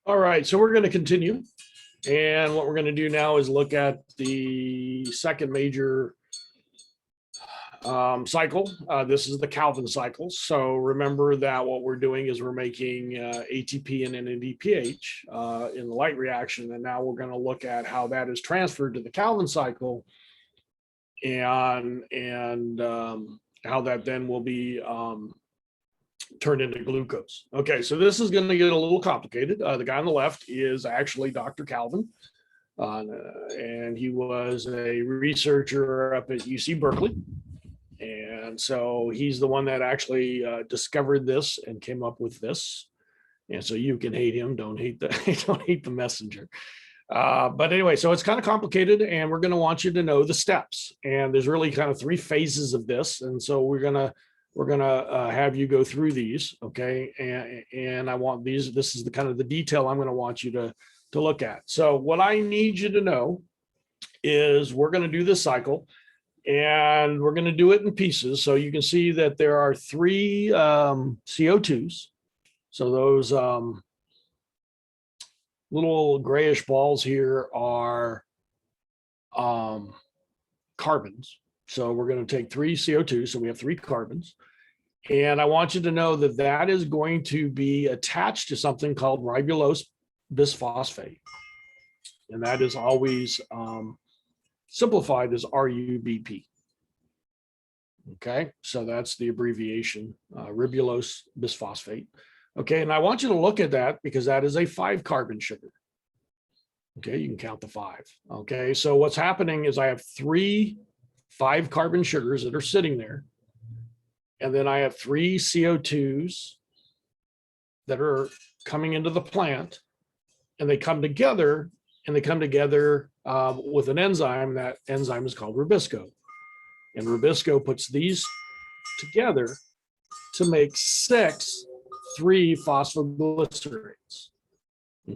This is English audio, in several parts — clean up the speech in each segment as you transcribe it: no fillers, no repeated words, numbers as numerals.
All right, so we're going to continue. And what we're going to do now is look at the second major cycle. This is the Calvin cycle. So remember that what we're doing is we're making ATP and NADPH in the light reaction. And now we're going to look at how that is transferred to the Calvin cycle and how that then will be turned into glucose. Okay, so this is going to get a little complicated. The guy on the left is actually Dr. Calvin, and he was a researcher up at UC Berkeley. And so he's the one that actually discovered this and came up with this. And so you can hate him, don't hate the messenger. But anyway, so it's kind of complicated, and we're going to want you to know the steps. And there's really kind of three phases of this, and so we're gonna have you go through these, okay? And I want these. This is the kind of the detail I'm going to want you to look at. So what I need you to know is we're going to do this cycle, and we're going to do it in pieces. So you can see that there are three CO2s. So those little grayish balls here are carbons. So we're going to take three CO2, so we have three carbons. And I want you to know that that is going to be attached to something called ribulose bisphosphate. And that is always simplified as RUBP. Okay, so that's the abbreviation, ribulose bisphosphate. Okay, and I want you to look at that because that is a 5-carbon sugar. Okay, you can count the 5. Okay, so what's happening is I have 3 5-carbon sugars that are sitting there. And then I have 3 CO2s that are coming into the plant, and they come together, with an enzyme. That enzyme is called Rubisco. And Rubisco puts these together to make 6 3-phosphoglycerates.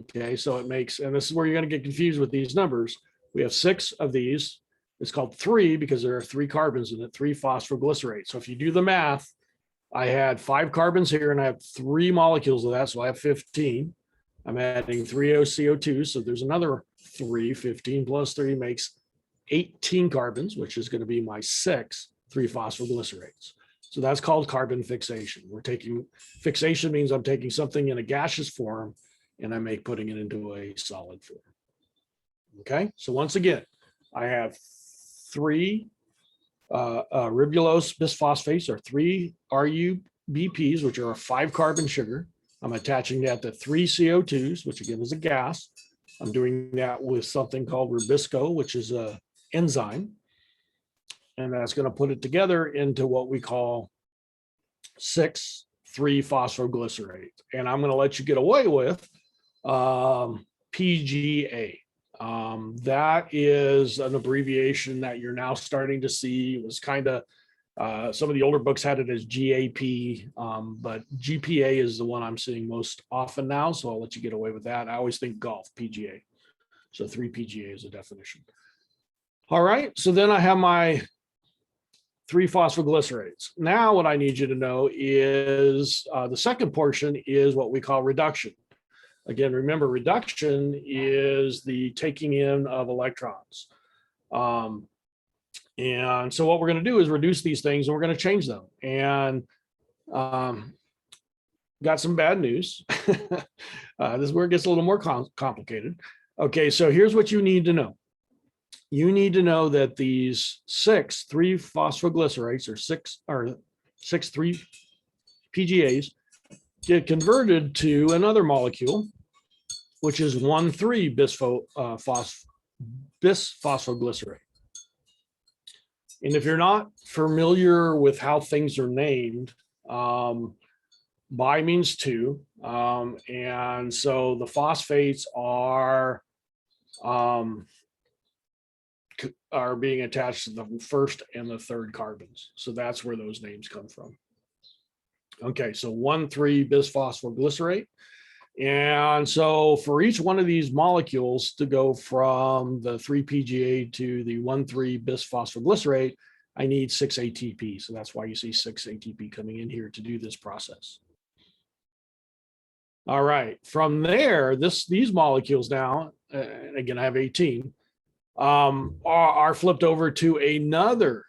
Okay, so it makes, and this is where you're going to get confused with these numbers. We have 6 of these. It's called 3 because there are 3 carbons in it, 3-phosphoglycerate. So if you do the math, I had 5 carbons here and I have 3 molecules of that, so I have 15. I'm adding 3 CO2, so there's another 3. 15 plus 3 makes 18 carbons, which is going to be my 6 3-phosphoglycerates. So that's called carbon fixation. Fixation means I'm taking something in a gaseous form and I'm putting it into a solid form. Okay, so once again, I have 3 ribulose bisphosphates, or 3 RUBPs, which are a 5-carbon sugar. I'm attaching that to 3 CO2s, which again is a gas. I'm doing that with something called Rubisco, which is an enzyme. And that's going to put it together into what we call 6 3-phosphoglycerate. And I'm going to let you get away with PGA. That is an abbreviation that you're now starting to see. It was kind of, some of the older books had it as GAP, but GPA is the one I'm seeing most often now. So I'll let you get away with that. I always think golf, PGA. So 3 PGA is a definition. All right, so then I have my 3-phosphoglycerates. Now what I need you to know is the second portion is what we call reduction. Again, remember, reduction is the taking in of electrons. And so what we're going to do is reduce these things, and we're going to change them. And got some bad news. This is where it gets a little more complicated. Okay, so here's what you need to know. You need to know that these 6 3-phosphoglycerates, or 6 3-PGAs, get converted to another molecule, which is 1,3-bisphosphoglycerate. And if you're not familiar with how things are named, bi means 2. And so the phosphates are being attached to the 1st and the 3rd carbons. So that's where those names come from. Okay, so 1,3-bisphosphoglycerate. And so for each one of these molecules to go from the 3-PGA to the 1,3-bisphosphoglycerate, I need 6 ATP. So that's why you see 6 ATP coming in here to do this process. All right. From there, these molecules now, and again, I have 18, are flipped over to another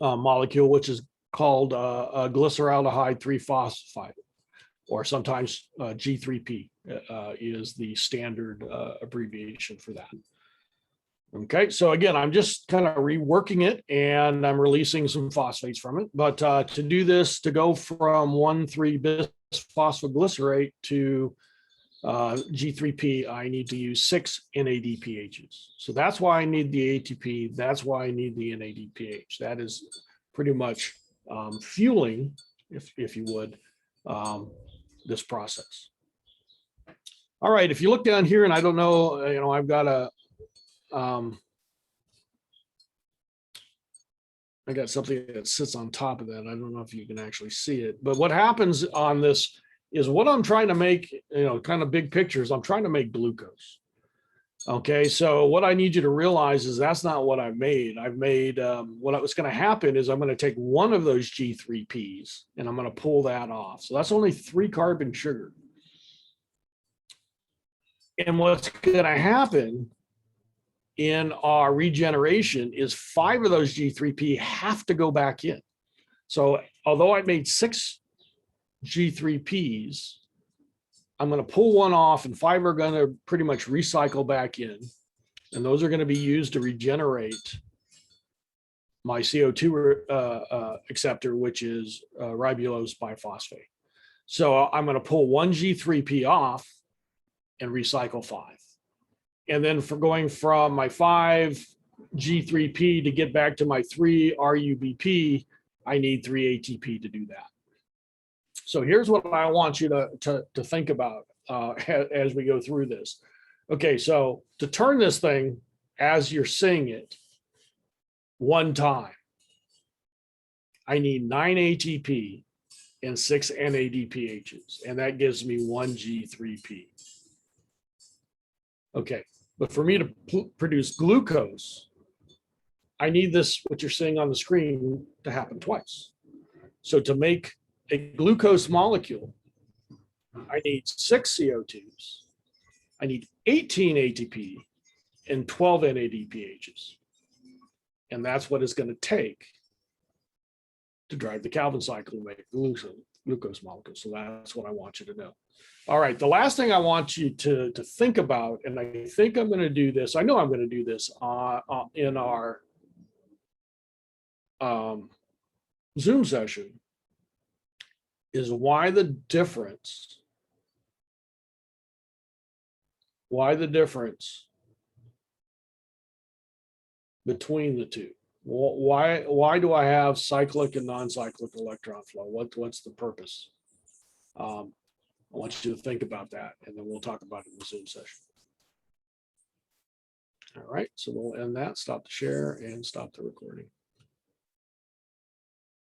molecule, which is called glyceraldehyde 3-phosphate, or sometimes G3P is the standard abbreviation for that. Okay, so again, I'm just kind of reworking it and I'm releasing some phosphates from it. But to do this, to go from 1,3-bisphosphoglycerate to G3P, I need to use 6 NADPHs. So that's why I need the ATP. That's why I need the NADPH. That is pretty much fueling, if you would, this process. All right, if you look down here, and I don't know, I've got a, I got something that sits on top of that. I don't know if you can actually see it, but what happens on this is what I'm trying to make, kind of big pictures, I'm trying to make glucose. Okay, so what I need you to realize is that's not what I've made. I've made, what's going to happen is I'm going to take one of those G3Ps and I'm going to pull that off. So that's only 3 carbon sugar. And what's going to happen in our regeneration is 5 of those G3P have to go back in. So although I made 6 G3Ps, I'm going to pull 1 off and 5 are going to pretty much recycle back in. And those are going to be used to regenerate my CO2 acceptor, which is ribulose biphosphate. So I'm going to pull 1 G3P off and recycle 5. And then for going from my 5 G3P to get back to my 3 RUBP, I need 3 ATP to do that. So here's what I want you to think about as we go through this. Okay, so to turn this thing as you're seeing it 1 time, I need 9 ATP and 6 NADPHs, and that gives me 1 G3P. Okay, but for me to produce glucose, I need this, what you're seeing on the screen, to happen twice. So to make a glucose molecule, I need 6 CO2s, I need 18 ATP, and 12 NADPHs. And that's what it's going to take to drive the Calvin cycle to make glucose molecules. So that's what I want you to know. All right, the last thing I want you to think about, and I think I'm going to do this, I know I'm going to do this in our Zoom session, is why the difference between the two. Why do I have cyclic and non-cyclic electron flow? What's the purpose? I want you to think about that, and then we'll talk about it in the Zoom session. All right, so we'll end that, stop the share, and stop the recording.